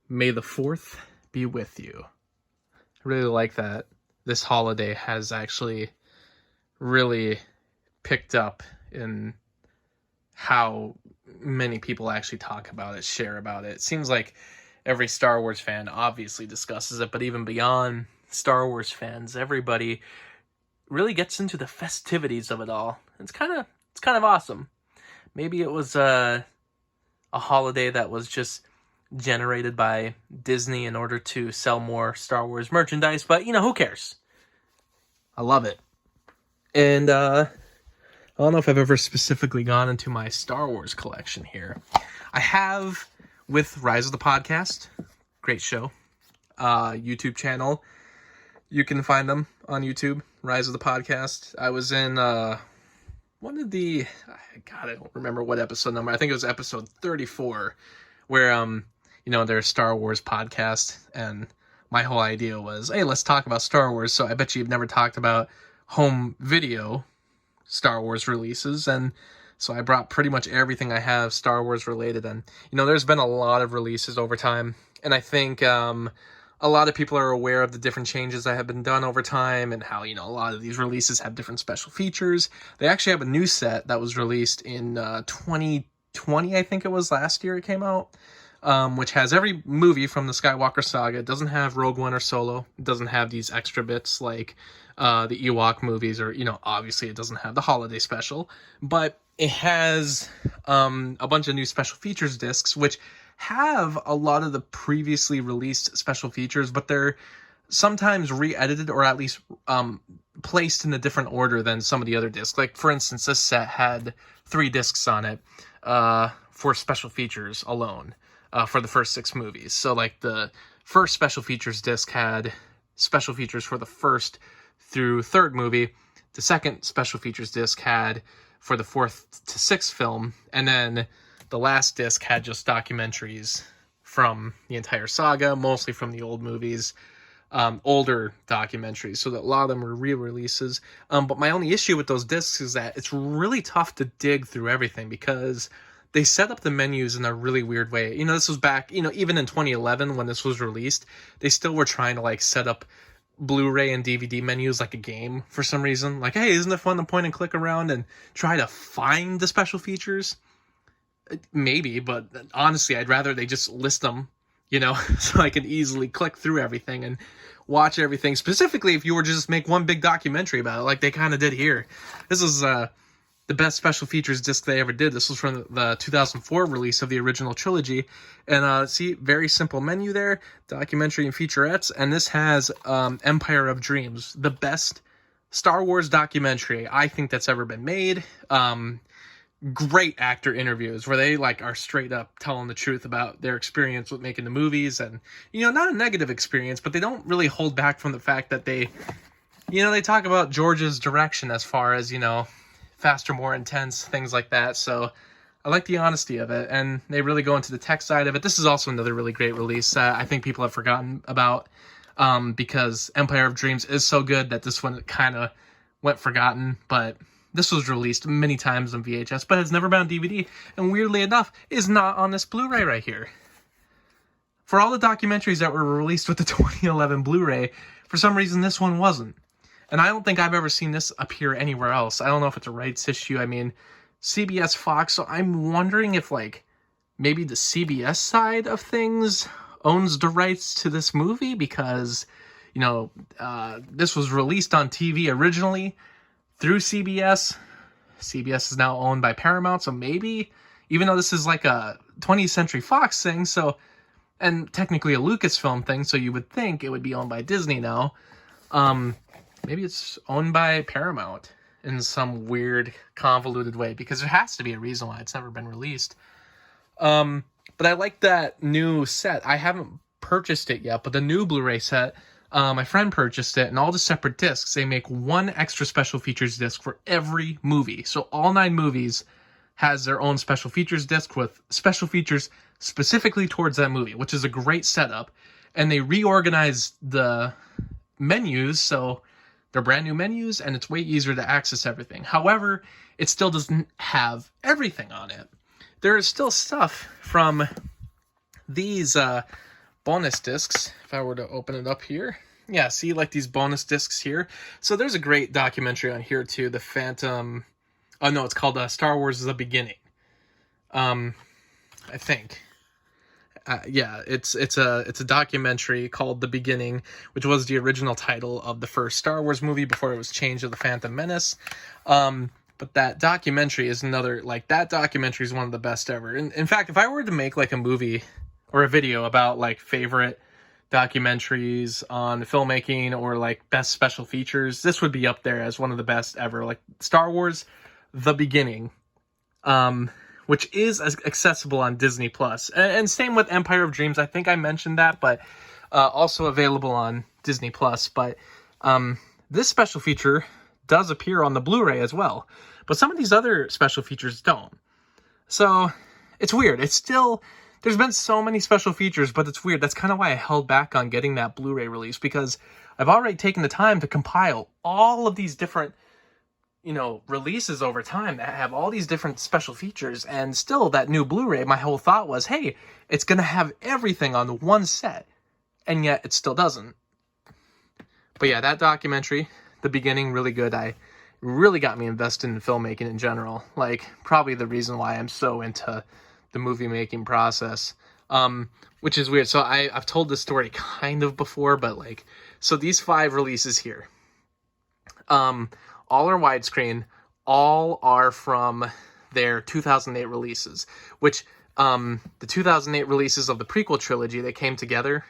May the 4th be with you. I really like that this holiday has actually really picked up in how many people actually talk about it, share about it. It seems like every Star Wars fan obviously discusses it, but even beyond Star Wars fans, everybody really gets into the festivities of it all. It's kind of awesome. Maybe it was a holiday that was just generated by Disney in order to sell more Star Wars merchandise, but who cares? I love it. And I don't know if I've ever specifically gone into my Star Wars collection here. I have with Rise of the Podcast, great show, YouTube channel. You can find them on YouTube, Rise of the Podcast. I was in one of the, I don't remember what episode number. I think it was episode 34, where they're a Star Wars podcast, and my whole idea was, hey, let's talk about Star Wars. So I bet you've never talked about home video Star Wars releases, and so I brought pretty much everything I have Star Wars related. And there's been a lot of releases over time, and I think a lot of people are aware of the different changes that have been done over time, and how a lot of these releases have different special features. They actually have a new set that was released in 2020, I think it was last year it came out, which has every movie from the Skywalker saga. It doesn't have Rogue One or Solo. It doesn't have these extra bits like the Ewok movies, or obviously it doesn't have the holiday special, but it has a bunch of new special features discs, which have a lot of the previously released special features, but they're sometimes re-edited, or at least placed in a different order than some of the other discs. Like, for instance, this set had 3 discs on it for special features alone for the first 6 movies. So, like, the first special features disc had special features for the first through 3rd movie. The second special features disc had for the 4th to 6th film, and then the last disc had just documentaries from the entire saga, mostly from the old movies, older documentaries, so that a lot of them were re-releases. But my only issue with those discs is that it's really tough to dig through everything, because they set up the menus in a really weird way. This was back, even in 2011 when this was released, they still were trying to set up Blu-ray and DVD menus like a game for some reason. Like, hey, isn't it fun to point and click around and try to find the special features? Maybe, but honestly, I'd rather they just list them, so I can easily click through everything and watch everything. Specifically, if you were to just make one big documentary about it, like they kind of did here. This is the best special features disc they ever did. This was from the 2004 release of the original trilogy. And see, very simple menu there, documentary and featurettes. And this has Empire of Dreams, the best Star Wars documentary I think that's ever been made. Great actor interviews where they are straight up telling the truth about their experience with making the movies, and not a negative experience, but they don't really hold back from the fact that they talk about George's direction as far as faster, more intense, things like that. So I like the honesty of it, and they really go into the tech side of it. This is also another really great release that I think people have forgotten about, because Empire of Dreams is so good that this one kind of went forgotten, but this was released many times on VHS, but has never been on DVD, and weirdly enough, is not on this Blu-ray right here. For all the documentaries that were released with the 2011 Blu-ray, for some reason this one wasn't. And I don't think I've ever seen this appear anywhere else. I don't know if it's a rights issue. I mean, CBS Fox, so I'm wondering if, maybe the CBS side of things owns the rights to this movie, because, this was released on TV originally through CBS. CBS is now owned by Paramount, so maybe, even though this is like a 20th Century Fox thing, so, and technically a Lucasfilm thing, so you would think it would be owned by Disney now, maybe it's owned by Paramount in some weird, convoluted way, because there has to be a reason why it's never been released. But I like that new set. I haven't purchased it yet, but the new Blu-ray set, my friend purchased it, and all the separate discs, they make one extra special features disc for every movie. So all 9 movies has their own special features disc with special features specifically towards that movie, which is a great setup. And they reorganized the menus, so they're brand new menus, and it's way easier to access everything. However, it still doesn't have everything on it. There is still stuff from these bonus discs. If I were to open it up here. Yeah, see, like these bonus discs here. So there's a great documentary on here too, The Phantom... Oh no, it's called Star Wars: The Beginning. I think. Yeah, it's a documentary called The Beginning, which was the original title of the first Star Wars movie before it was changed to The Phantom Menace. But that documentary is that documentary is one of the best ever. In fact, if I were to make like a movie or a video about like favorite documentaries on filmmaking or like best special features, this would be up there as one of the best ever. Like Star Wars: The Beginning, which is accessible on Disney Plus, and same with Empire of Dreams. I think I mentioned that, but also available on Disney Plus. But this special feature does appear on the Blu-ray as well, but some of these other special features don't. So it's weird. It's still, there's been so many special features, but it's weird. That's kind of why I held back on getting that Blu-ray release, because I've already taken the time to compile all of these different, releases over time that have all these different special features, and still that new Blu-ray, my whole thought was, hey, it's going to have everything on the one set, and yet it still doesn't. But yeah, that documentary, The Beginning, really good. I really got me invested in filmmaking in general. Like, probably the reason why I'm so into the movie making process, which is weird. So I've told this story kind of before, but so these 5 releases here, all are widescreen, all are from their 2008 releases, which the 2008 releases of the prequel trilogy, they came together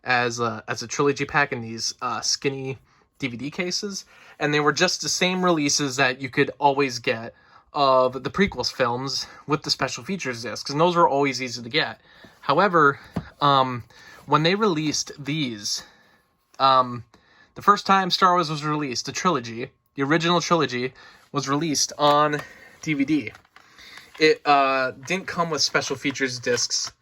as a trilogy pack in these skinny DVD cases, and they were just the same releases that you could always get of the prequels films with the special features discs, and those were always easy to get. However, when they released these, the first time Star Wars was released, the original trilogy was released on DVD. It didn't come with special features discs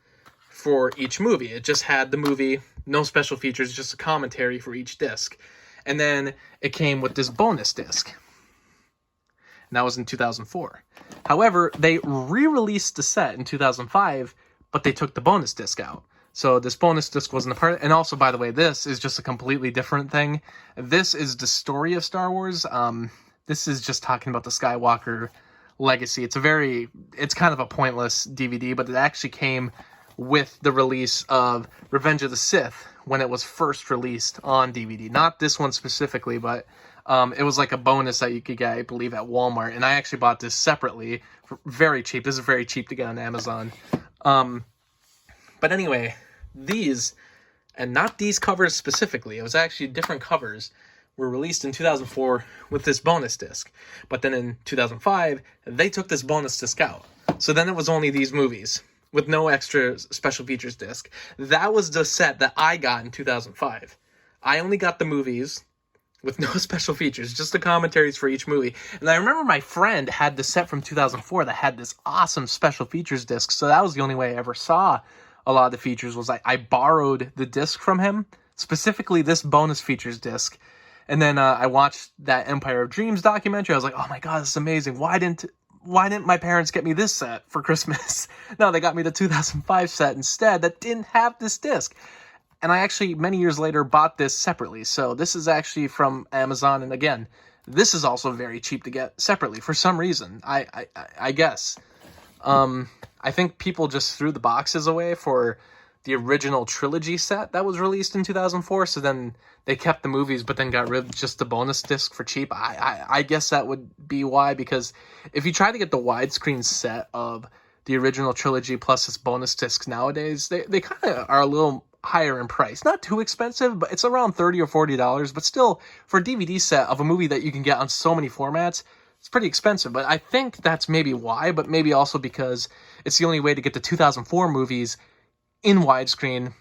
for each movie. It just had the movie, no special features, just a commentary for each disc. And then it came with this bonus disc. And that was in 2004. However, they re-released the set in 2005, but they took the bonus disc out. So this bonus disc wasn't a part of it. And also, by the way, this is just a completely different thing. This is the story of Star Wars. This is just talking about the Skywalker legacy. It's kind of a pointless DVD, but it actually came with the release of Revenge of the Sith when it was first released on DVD. Not this one specifically, but it was like a bonus that you could get, I believe, at Walmart. And I actually bought this separately for very cheap. This is very cheap to get on Amazon. But anyway, these, and not these covers specifically, it was actually different covers, were released in 2004 with this bonus disc. But then in 2005, they took this bonus disc out. So then it was only these movies with no extra special features disc. That was the set that I got in 2005. I only got the movies with no special features, just the commentaries for each movie. And I remember my friend had the set from 2004 that had this awesome special features disc, so that was the only way I ever saw a lot of the features. Was I borrowed the disc from him, specifically this bonus features disc. And then I watched that Empire of Dreams documentary. I was like, oh my god, this is amazing. Why didn't my parents get me this set for Christmas? No, they got me the 2005 set instead that didn't have this disc. And I actually, many years later, bought this separately. So this is actually from Amazon. And again, this is also very cheap to get separately for some reason. I guess. I think people just threw the boxes away for the original trilogy set that was released in 2004. So then they kept the movies, but then got rid of just the bonus disc for cheap. I guess that would be why, because if you try to get the widescreen set of the original trilogy plus this bonus disc nowadays, they kind of are a little higher in price. Not too expensive, but it's around $30 or $40. But still, for a DVD set of a movie that you can get on so many formats, it's pretty expensive. But I think that's maybe why, but maybe also because it's the only way to get the 2004 movies in widescreen,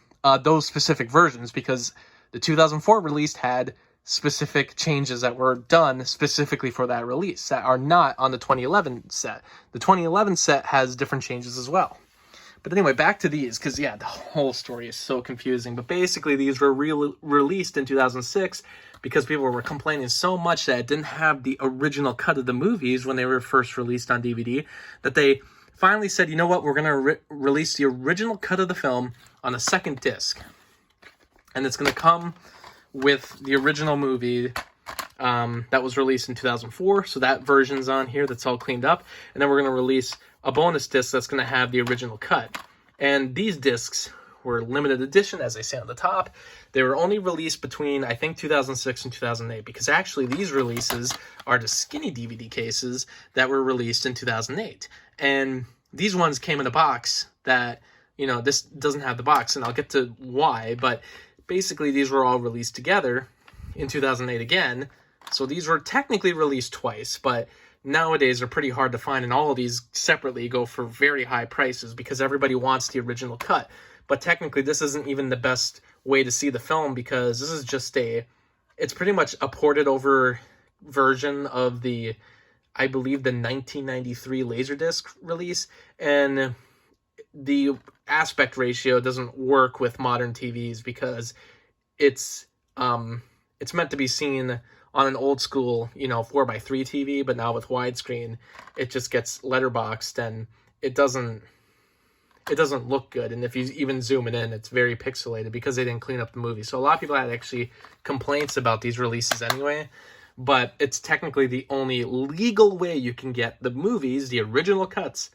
those specific versions, because the 2004 release had specific changes that were done specifically for that release that are not on the 2011 set. The 2011 set has different changes as well. But anyway, back to these, because yeah, the whole story is so confusing. But basically, these were released in 2006 because people were complaining so much that it didn't have the original cut of the movies when they were first released on DVD, that they finally said, you know what, we're going to release the original cut of the film on a second disc. And it's going to come with the original movie that was released in 2004. So that version's on here. That's all cleaned up. And then we're going to release a bonus disc that's going to have the original cut. And these discs were limited edition, as I say on the top. They were only released between, I think, 2006 and 2008, because actually these releases are the skinny DVD cases that were released in 2008. And these ones came in a box that, you know, this doesn't have the box, and I'll get to why, but basically these were all released together in 2008 again. So these were technically released twice, but nowadays they're pretty hard to find, and all of these separately go for very high prices because everybody wants the original cut. But technically this isn't even the best way to see the film, because this is just it's pretty much a ported over version of the, I believe, the 1993 Laserdisc release, and the aspect ratio doesn't work with modern TVs because it's meant to be seen on an old school, 4:3 TV, but now with widescreen, it just gets letterboxed and it doesn't look good. And if you even zoom it in, it's very pixelated because they didn't clean up the movie. So a lot of people had actually complaints about these releases anyway, but it's technically the only legal way you can get the movies, the original cuts,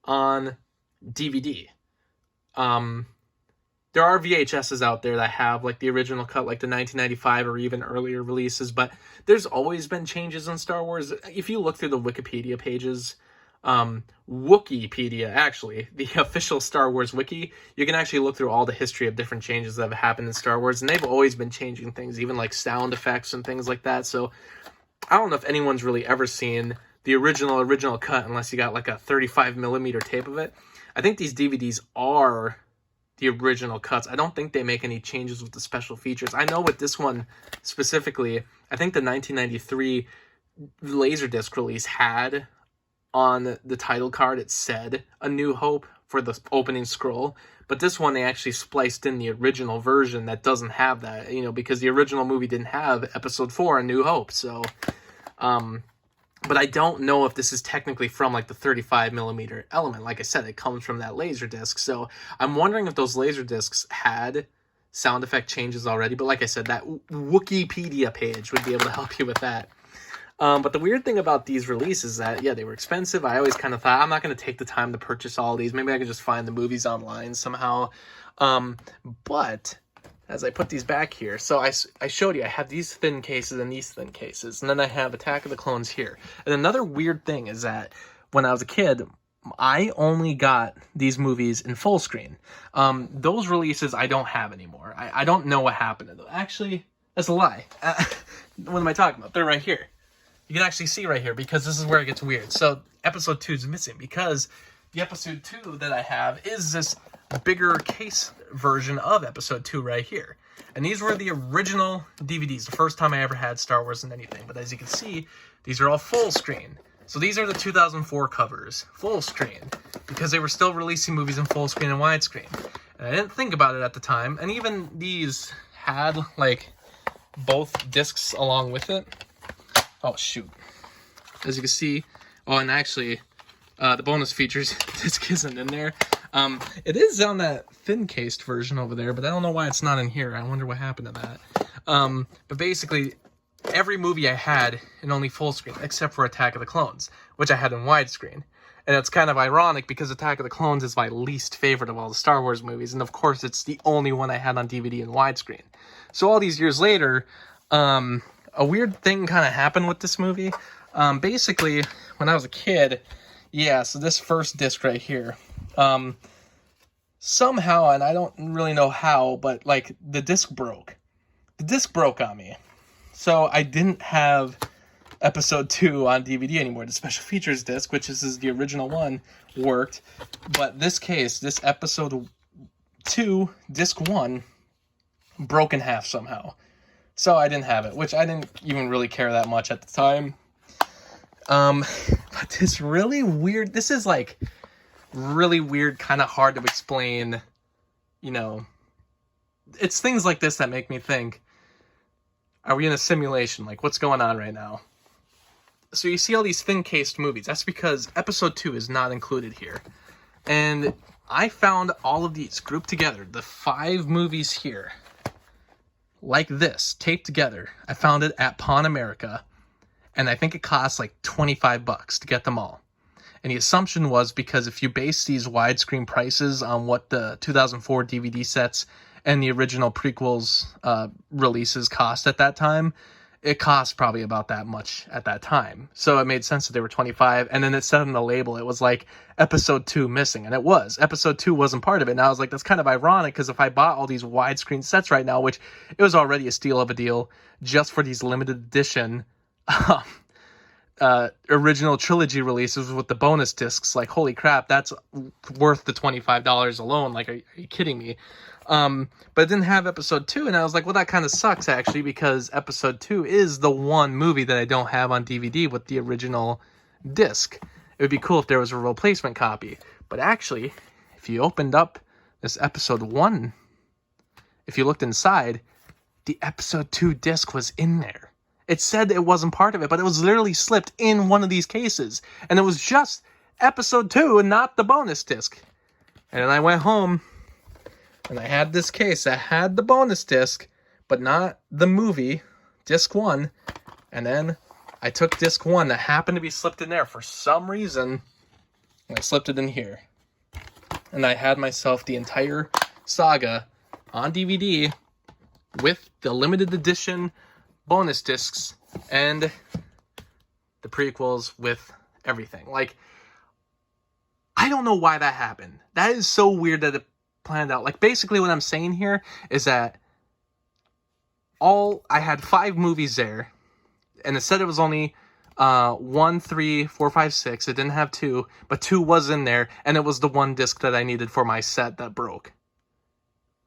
on DVD. There are VHSs out there that have like the original cut, like the 1995 or even earlier releases, but there's always been changes in Star Wars. If you look through the Wikipedia pages, Wookieepedia, actually, the official Star Wars wiki, you can actually look through all the history of different changes that have happened in Star Wars, and they've always been changing things, even like sound effects and things like that. So I don't know if anyone's really ever seen the original cut unless you got like a 35 millimeter tape of it. I think these DVDs are the original cuts. I don't think they make any changes with the special features. I know with this one specifically, I think the 1993 Laserdisc release had on the title card, it said A New Hope for the opening scroll, but this one they actually spliced in the original version that doesn't have that, because the original movie didn't have Episode 4, A New Hope. So but I don't know if this is technically from like the 35 millimeter element. Like I said, it comes from that Laserdisc. So I'm wondering if those Laserdiscs had sound effect changes already. But like I said, that Wikipedia page would be able to help you with that. But the weird thing about these releases is that, yeah, they were expensive. I always kind of thought, I'm not going to take the time to purchase all these. Maybe I can just find the movies online somehow. But as I put these back here, so I showed you, I have these thin cases and these thin cases, and then I have Attack of the Clones here. And another weird thing is that when I was a kid, I only got these movies in full screen. Those releases I don't have anymore. I don't know what happened to them. Actually, that's a lie. What am I talking about? They're right here. You can actually see right here, because this is where it gets weird. So Episode 2 is missing, because the Episode 2 that I have is this bigger case version of Episode 2 right here. And these were the original DVDs, the first time I ever had Star Wars and anything. But as you can see, these are all full screen. So these are the 2004 covers, full screen, because they were still releasing movies in full screen and widescreen. And I didn't think about it at the time. And even these had like both discs along with it. Oh, shoot. As you can see, and actually, the bonus features disc isn't in there. It is on that thin-cased version over there, but I don't know why it's not in here. I wonder what happened to that. But basically, every movie I had in only full screen, except for Attack of the Clones, which I had in widescreen. And it's kind of ironic, because Attack of the Clones is my least favorite of all the Star Wars movies, and of course, it's the only one I had on DVD in widescreen. So all these years later, a weird thing kind of happened with this movie. Basically, when I was a kid, so this first disc right here, somehow, and I don't really know how, but like the disc broke. The disc broke on me. So I didn't have Episode 2 on DVD anymore. The special features disc, which is the original one, worked. But this case, this Episode 2, disc 1, broke in half somehow. So I didn't have it, which I didn't even really care that much at the time. But this really weird, this is like really weird, kind of hard to explain, it's things like this that make me think, are we in a simulation? Like, what's going on right now? So you see all these thin-cased movies. That's because episode 2 is not included here. And I found all of these grouped together, the 5 movies here, like this, taped together. I found it at Pawn America, and I think it cost like $25 to get them all. And the assumption was because if you base these widescreen prices on what the 2004 DVD sets and the original prequels releases cost at that time, it cost probably about that much at that time. So it made sense that they were 25. And then it said on the label, it was like episode 2 missing. And it was. Episode 2 wasn't part of it. And I was like, that's kind of ironic, because if I bought all these widescreen sets right now, which it was already a steal of a deal just for these limited edition original trilogy releases with the bonus discs, like, holy crap, that's worth the $25 alone. Like, are you kidding me? But it didn't have episode 2, and I was like, well, that kind of sucks, actually, because episode 2 is the one movie that I don't have on DVD with the original disc. It would be cool if there was a replacement copy. But actually, if you opened up this episode 1, if you looked inside, the episode 2 disc was in there. It said it wasn't part of it, but it was literally slipped in one of these cases. And it was just episode 2 and not the bonus disc. And then I went home, and I had this case that had the bonus disc, but not the movie, disc 1. And then I took disc 1 that happened to be slipped in there for some reason, and I slipped it in here. And I had myself the entire saga on DVD with the limited edition bonus discs and the prequels with everything. Like, I don't know why that happened. That is so weird that it planned out. Like, basically what I'm saying here is that I had 5 movies there, and it said it was only 1, 3, 4, 5, 6. It didn't have 2, but 2 was in there, and it was the one disc that I needed for my set that broke.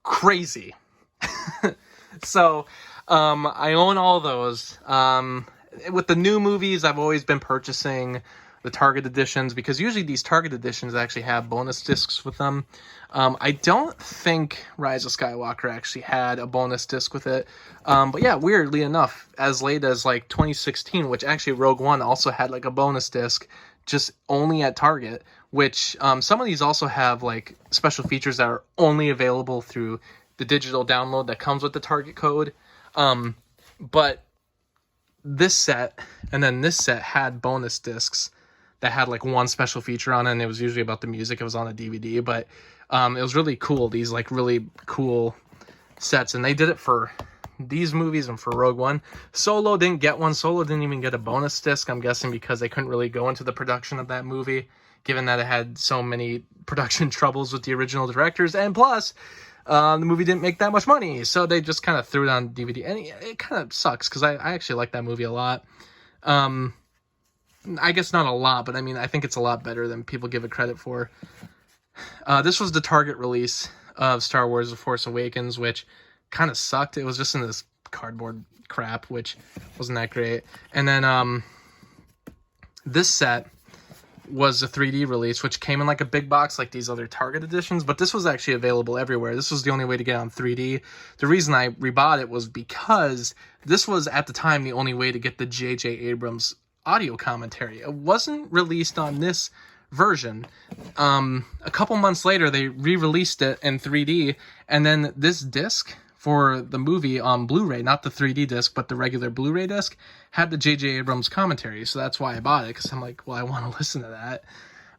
Crazy. So I own all those. With the new movies, I've always been purchasing the Target editions, because usually these Target editions actually have bonus discs with them. I don't think Rise of Skywalker actually had a bonus disc with it. But yeah, weirdly enough, as late as like 2016, which actually Rogue One also had like a bonus disc, just only at Target, which some of these also have like special features that are only available through the digital download that comes with the Target code. But this set and then this set had bonus discs that had like one special feature on it, and it was usually about the music. It was on a DVD, but it was really cool. These like really cool sets, and they did it for these movies and for Rogue One. Solo didn't get one. Solo didn't even get a bonus disc, I'm guessing because they couldn't really go into the production of that movie, given that it had so many production troubles with the original directors, and plus the movie didn't make that much money, so they just kind of threw it on DVD, and it kind of sucks because I actually like that movie a lot. I guess not a lot, but I mean, I think it's a lot better than people give it credit for. This was the Target release of Star Wars The Force Awakens, which kind of sucked. It was just in this cardboard crap, which wasn't that great. And then this set was a 3D release, which came in like a big box like these other Target editions, but this was actually available everywhere. This was the only way to get on 3D. The reason I rebought it was because this was, at the time, the only way to get the J.J. Abrams audio commentary. It wasn't released on this version. A couple months later, they re-released it in 3D, and then this disc for the movie on Blu-ray, not the 3D disc, but the regular Blu-ray disc, had the J.J. Abrams commentary, so that's why I bought it, because I'm like, well, I want to listen to that.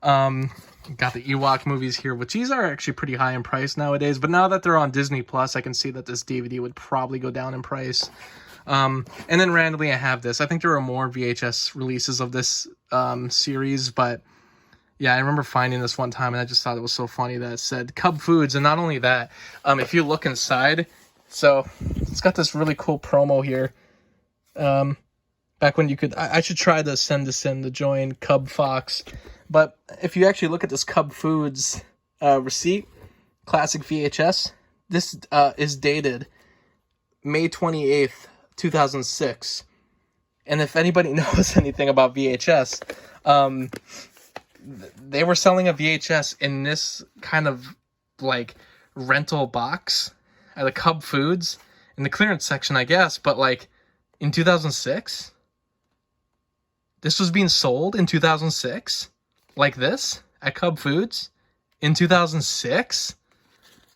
Got the Ewok movies here, which these are actually pretty high in price nowadays, but now that they're on Disney Plus, I can see that this DVD would probably go down in price. And then randomly I have this. I think there are more VHS releases of this series, but yeah, I remember finding this one time, and I just thought it was so funny that it said Cub Foods, and not only that, if you look inside, so it's got this really cool promo here. Back when you could, I should try to send this in to join Cub Fox, but if you actually look at this Cub Foods receipt, classic VHS, this is dated May 28th, 2006. And if anybody knows anything about VHS, they were selling a VHS in this kind of like rental box at the Cub Foods in the clearance section, I guess, but like in 2006, this was being sold in 2006, like this, at Cub Foods, in 2006.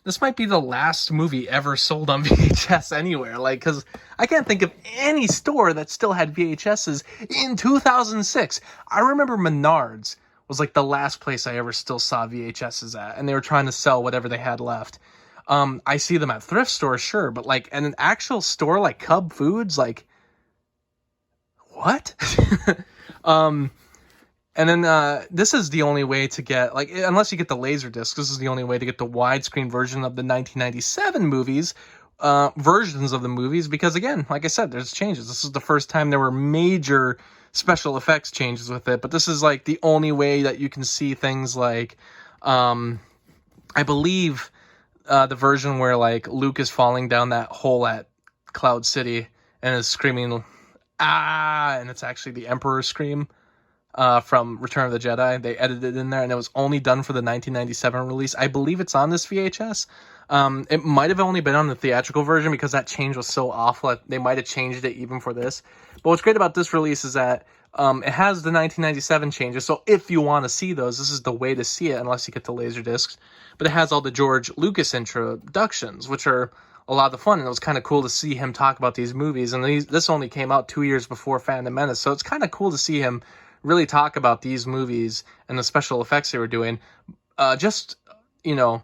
This might be the last movie ever sold on VHS anywhere. Like, because I can't think of any store that still had VHSs in 2006. I remember Menards was like the last place I ever still saw VHSs at, and they were trying to sell whatever they had left. I see them at thrift stores, sure, but like in an actual store like Cub Foods, like, what? And then this is the only way to get, like, unless you get the Laserdisc, this is the only way to get the widescreen version of the 1997 movies, versions of the movies, because again, like I said, there's changes. This is the first time there were major special effects changes with it, but this is like the only way that you can see things like, I believe the version where like Luke is falling down that hole at Cloud City and is screaming, ah, and it's actually the Emperor's scream. From Return of the Jedi. They edited it in there, and it was only done for the 1997 release. I believe it's on this VHS. It might have only been on the theatrical version because that change was so awful. They might have changed it even for this. But what's great about this release is that it has the 1997 changes, so if you want to see those, this is the way to see it, unless you get the Laserdiscs. But it has all the George Lucas introductions, which are a lot of fun, and it was kind of cool to see him talk about these movies. And this only came out 2 years before Phantom Menace, so it's kind of cool to see him really talk about these movies and the special effects they were doing just, 2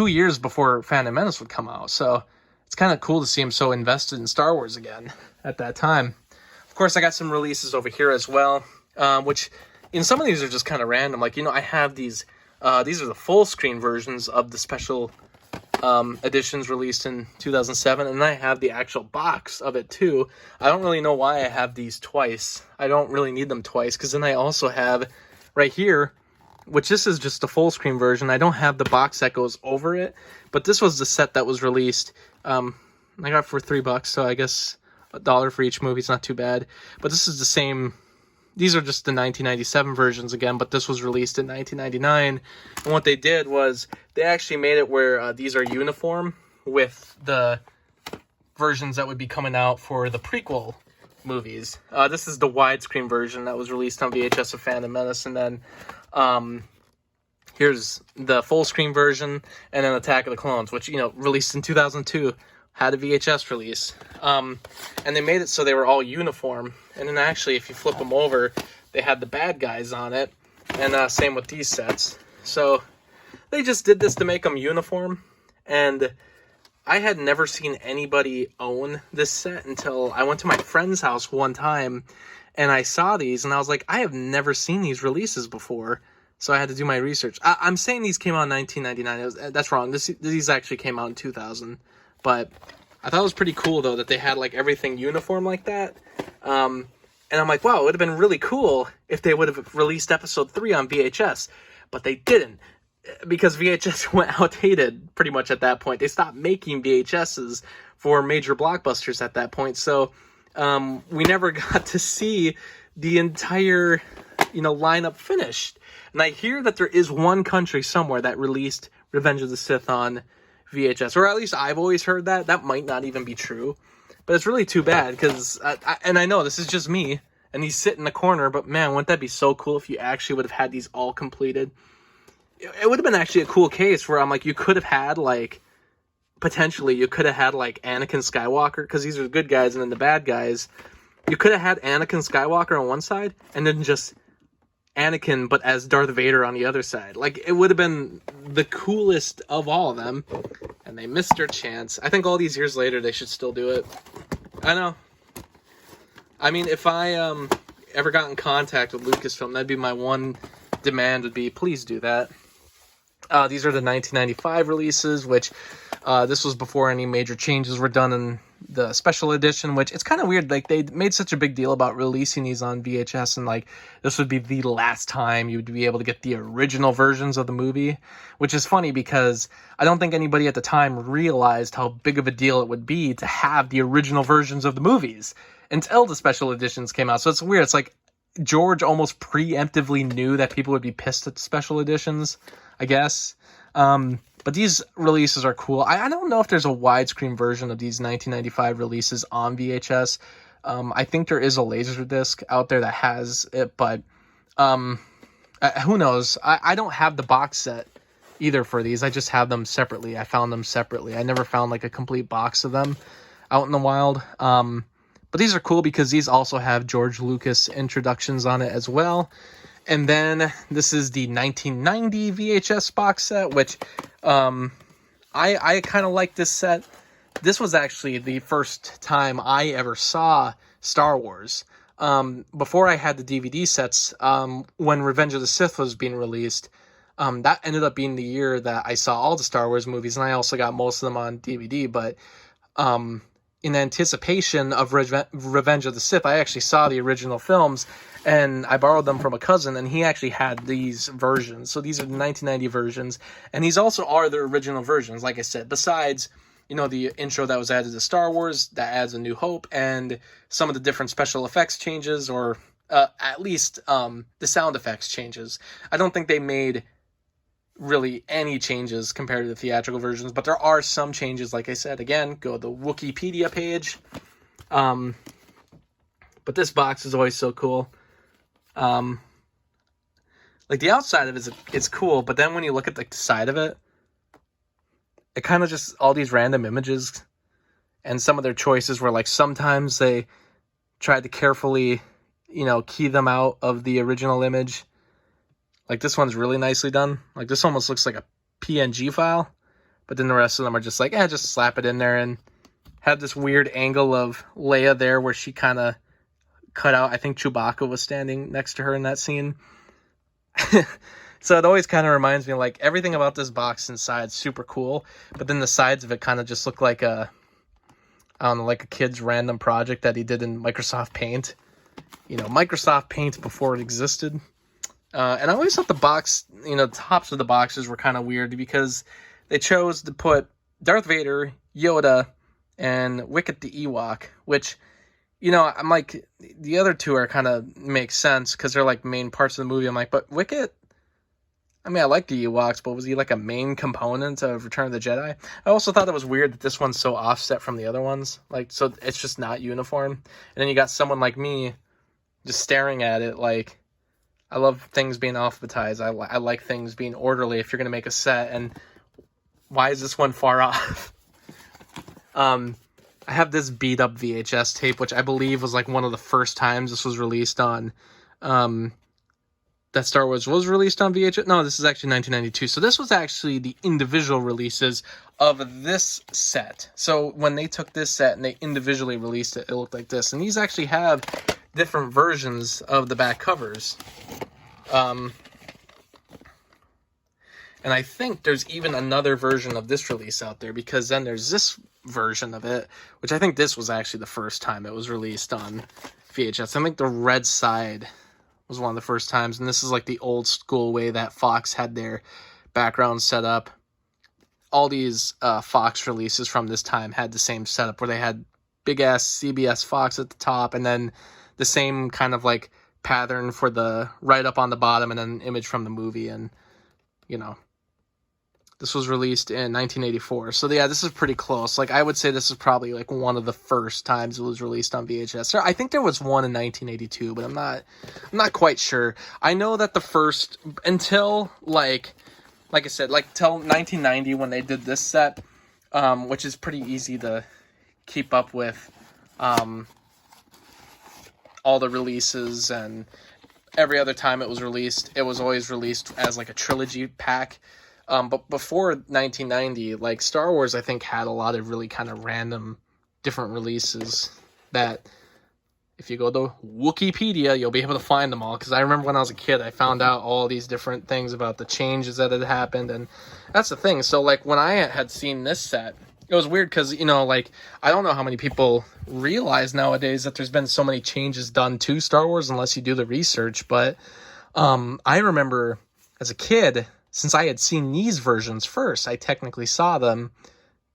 years before Phantom Menace would come out. So it's kind of cool to see him so invested in Star Wars again at that time. Of course, I got some releases over here as well, which in some of these are just kind of random. Like, I have these are the full screen versions of the special editions released in 2007, and I have the actual box of it too. I don't really know why I have these twice. I don't really need them twice, because then I also have right here, which this is just the full screen version. I don't have the box that goes over it, but this was the set that was released. I got it for $3, so I guess $1 for each movie is not too bad. But this is the same. These are just the 1997 versions again, but this was released in 1999. And what they did was they actually made it where these are uniform with the versions that would be coming out for the prequel movies. This is the widescreen version that was released on VHS of Phantom Menace. And then here's the full screen version, and then Attack of the Clones, which, released in 2002. Had a VHS release. And they made it so they were all uniform. And then actually, if you flip them over, they had the bad guys on it. And same with these sets. So they just did this to make them uniform. And I had never seen anybody own this set until I went to my friend's house one time. And I saw these, and I was like, I have never seen these releases before. So I had to do my research. I'm saying these came out in 1999. That's wrong. These actually came out in 2000. But I thought it was pretty cool, though, that they had, like, everything uniform like that. And I'm like, wow, it would have been really cool if they would have released Episode 3 on VHS. But they didn't, because VHS went outdated pretty much at that point. They stopped making VHSs for major blockbusters at that point. So we never got to see the entire, lineup finished. And I hear that there is one country somewhere that released Revenge of the Sith on VHS, or at least I've always heard that. That might not even be true, but it's really too bad, because and I know this is just me, and he's sitting in the corner, but man, wouldn't that be so cool if you actually would have had these all completed? It would have been actually a cool case where I'm like, you could have had, like, potentially, you could have had, like, Anakin Skywalker, because these are the good guys, and then the bad guys. You could have had Anakin Skywalker on one side, and then just Anakin, but as Darth Vader on the other side. Like, it would have been the coolest of all of them, and they missed their chance. I think all these years later, they should still do it. I know. I mean, if I ever got in contact with Lucasfilm, that'd be my one demand, would be, please do that. These are the 1995 releases, which this was before any major changes were done in the special edition, which it's kind of weird. Like, they made such a big deal about releasing these on VHS, and like, this would be the last time you would be able to get the original versions of the movie, which is funny because I don't think anybody at the time realized how big of a deal it would be to have the original versions of the movies until the special editions came out. So it's weird. It's like George almost preemptively knew that people would be pissed at the special editions, I guess. But these releases are cool. I don't know if there's a widescreen version of these 1995 releases on VHS. I think there is a Laserdisc out there that has it, but who knows? I don't have the box set either for these. I just have them separately. I found them separately. I never found like a complete box of them out in the wild. But these are cool because these also have George Lucas introductions on it as well. And then this is the 1990 VHS box set, which I kind of like this set. This was actually the first time I ever saw Star Wars. Before I had the DVD sets, when Revenge of the Sith was being released, that ended up being the year that I saw all the Star Wars movies, and I also got most of them on DVD. But in anticipation of Revenge of the Sith, I actually saw the original films, and I borrowed them from a cousin, and he actually had these versions. So these are the 1990 versions, and these also are the original versions, like I said, besides, the intro that was added to Star Wars, that adds A New Hope, and some of the different special effects changes, or at least the sound effects changes. I don't think they made really any changes compared to the theatrical versions, but there are some changes. Like I said, again, go to the Wikipedia page. But this box is always so cool. Like the outside of it's cool, but then when you look at the side of it, it kind of just all these random images, and some of their choices were like sometimes they tried to carefully, key them out of the original image. Like this one's really nicely done. Like this almost looks like a PNG file, but then the rest of them are just like, just slap it in there, and have this weird angle of Leia there where she kind of cut out. I think Chewbacca was standing next to her in that scene. So it always kind of reminds me, like, everything about this box inside is super cool, but then the sides of it kind of just look like like a kid's random project that he did in Microsoft Paint. Microsoft Paint before it existed. And I always thought the box, the tops of the boxes were kind of weird because they chose to put Darth Vader, Yoda, and Wicket the Ewok, which, I'm like, the other two are kind of make sense because they're like main parts of the movie. I'm like, but Wicket, I like the Ewoks, but was he like a main component of Return of the Jedi? I also thought it was weird that this one's so offset from the other ones. Like, so it's just not uniform. And then you got someone like me just staring at it like, I love things being alphabetized. I like things being orderly if you're going to make a set. And why is this one far off? I have this beat up VHS tape, which I believe was like one of the first times this was released on, that Star Wars was released on VHS. No, this is actually 1992. So this was actually the individual releases of this set. So when they took this set and they individually released it, it looked like this. And these actually have different versions of the back covers. And I think there's even another version of this release out there, because then there's this version of it, which I think this was actually the first time it was released on VHS. I think the red side was one of the first times, and this is like the old school way that Fox had their background set up. All these Fox releases from this time had the same setup where they had big ass CBS Fox at the top, and then the same kind of like pattern for the right up on the bottom, and then an image from the movie. And this was released in 1984. So yeah, this is pretty close. Like I would say this is probably like one of the first times it was released on VHS. I think there was one in 1982, but I'm not quite sure. I know that the first, until like I said, like till 1990 when they did this set, which is pretty easy to keep up with, all the releases, and every other time it was released, it was always released as like a trilogy pack. But before 1990, like Star Wars, I think had a lot of really kind of random different releases that if you go to Wikipedia, you'll be able to find them all. Because I remember when I was a kid, I found out all these different things about the changes that had happened. And that's the thing. So like when I had seen this set, it was weird because, like I don't know how many people realize nowadays that there's been so many changes done to Star Wars unless you do the research. But I remember as a kid, since I had seen these versions first, I technically saw them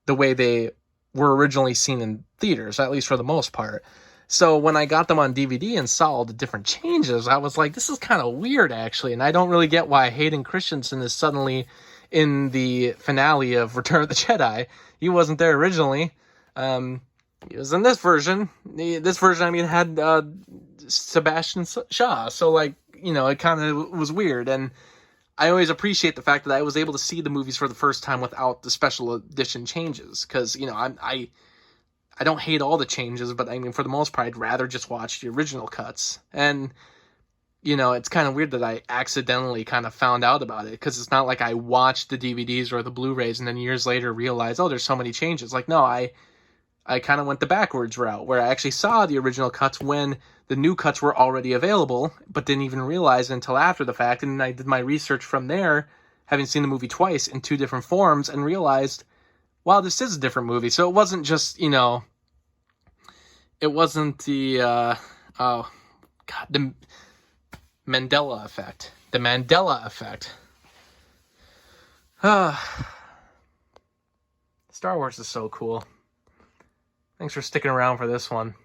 the way they were originally seen in theaters, at least for the most part. So when I got them on DVD and saw all the different changes, I was like, this is kind of weird, actually. And I don't really get why Hayden Christensen is suddenly in the finale of Return of the Jedi. He wasn't there originally. He was in this version. This version, I mean, had Sebastian Shaw. So, like, you know, it kind of was weird. And I always appreciate the fact that I was able to see the movies for the first time without the special edition changes. Because, you know, I don't hate all the changes, but I mean, for the most part, I'd rather just watch the original cuts. And, you know, it's kind of weird that I accidentally kind of found out about it, because it's not like I watched the DVDs or the Blu-rays and then years later realized, oh, there's so many changes. Like, no, I kind of went the backwards route, where I actually saw the original cuts when the new cuts were already available, but didn't even realize it until after the fact. And then I did my research from there, having seen the movie twice in two different forms, and realized, wow, this is a different movie. So it wasn't just, you know, it wasn't the, oh, God, the Mandela effect. The Mandela effect. Star Wars is so cool. Thanks for sticking around for this one.